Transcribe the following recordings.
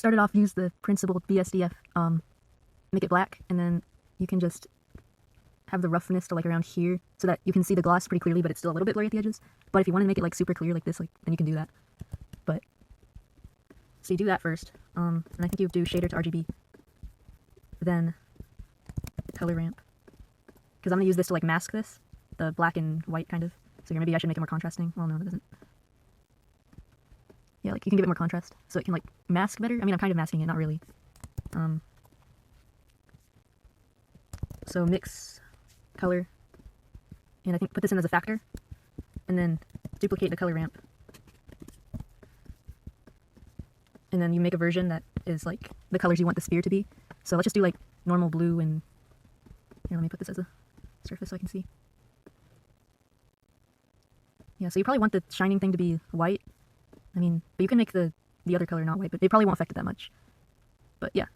started off, use the principled BSDF, make it black, and then you can just have the roughness to like around here so that you can see the gloss pretty clearly, but it's still a little bit blurry at the edges. But if you want to make it like super clear like this, like then you can do that. But so you do that first, and I think you do shader to RGB, then color ramp, because I'm gonna use this to like mask this, the black and white kind of. So here maybe I should make it more contrasting. Well, no, that doesn't. Yeah, like you can give it more contrast so it can like mask better. I mean, I'm kind of masking it, not really. So mix color, and I think put this in as a factor, and then duplicate the color ramp, and then you make a version that is like the colors you want the sphere to be. So let's just do like normal blue, and here, let me put this as a surface so I can see. Yeah, so you probably want the shining thing to be white. I mean, but you can make the other color not white, but it probably won't affect it that much. But yeah.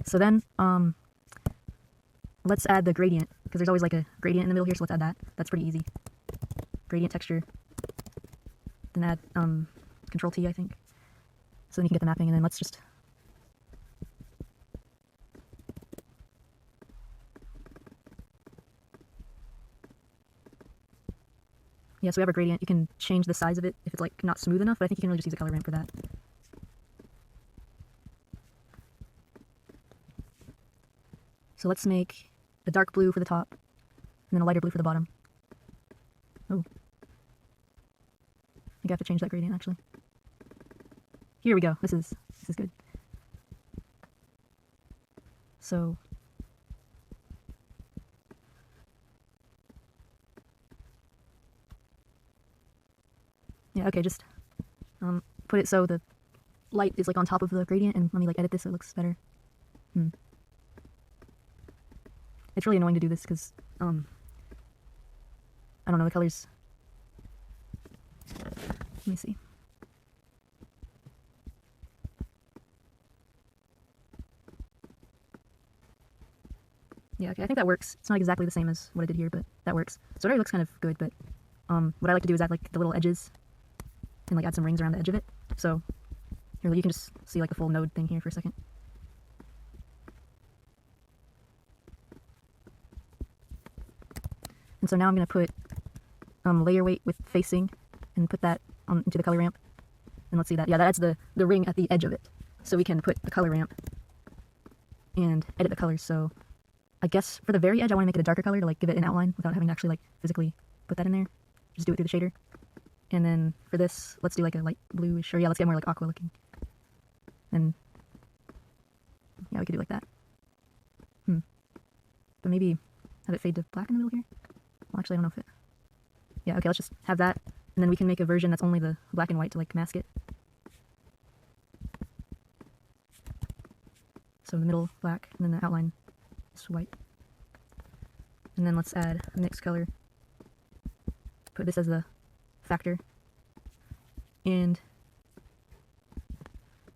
So then, let's add the gradient, because there's always like a gradient in the middle here, so let's add that. That's pretty easy. Gradient texture. Then add Control T, I think. So then you can get the mapping, and then let's just... Yeah, so we have a gradient. You can change the size of it if it's like not smooth enough, but I think you can really just use a color ramp for that. So let's make a dark blue for the top, and then a lighter blue for the bottom. Oh. I think I have to change that gradient, actually. Here we go. This is good. So... yeah, okay, just put it so the light is like on top of the gradient, and let me like edit this so it looks better. It's really annoying to do this because, I don't know, the colors. Let me see. Yeah, okay, I think that works. It's not exactly the same as what I did here, but that works. So it already looks kind of good, but what I like to do is add like the little edges and like add some rings around the edge of it. So here, you can just see like the full node thing here for a second. And so now I'm going to put layer weight with facing and put that into the color ramp. And let's see that. Yeah, that adds the ring at the edge of it. So we can put the color ramp and edit the colors. So I guess for the very edge, I want to make it a darker color to like give it an outline without having to actually like physically put that in there. Just do it through the shader. And then for this, let's do like a light bluish, or yeah, let's get more like aqua looking. And yeah, we could do like that. But maybe have it fade to black in the middle here. Well, actually, I don't know if it... yeah, okay, let's just have that, and then we can make a version that's only the black and white to, like, mask it. So in the middle, black, and then the outline is white. And then let's add a mix color. Put this as the factor. And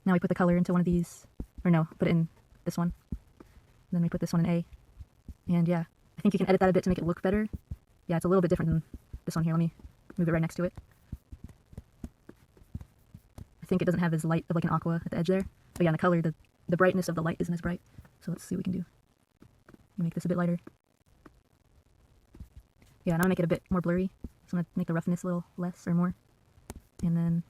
now we put the color into one of these, or no, put it in this one. And then we put this one in A. And yeah, I think you can edit that a bit to make it look better. Yeah, it's a little bit different than this one here. Let me move it right next to it. I think it doesn't have as light of like an aqua at the edge there. But yeah, the color, the brightness of the light isn't as bright. So let's see what we can do. Make this a bit lighter. Yeah, now I make it a bit more blurry. So I'm going to make the roughness a little less or more. And then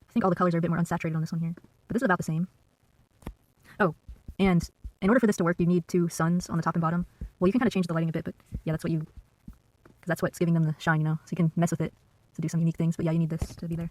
I think all the colors are a bit more unsaturated on this one here. But this is about the same. Oh, and in order for this to work, you need two suns on the top and bottom. Well, you can kind of change the lighting a bit, but yeah, that's what you... because that's what's giving them the shine, you know? So you can mess with it to do some unique things, but yeah, you need this to be there.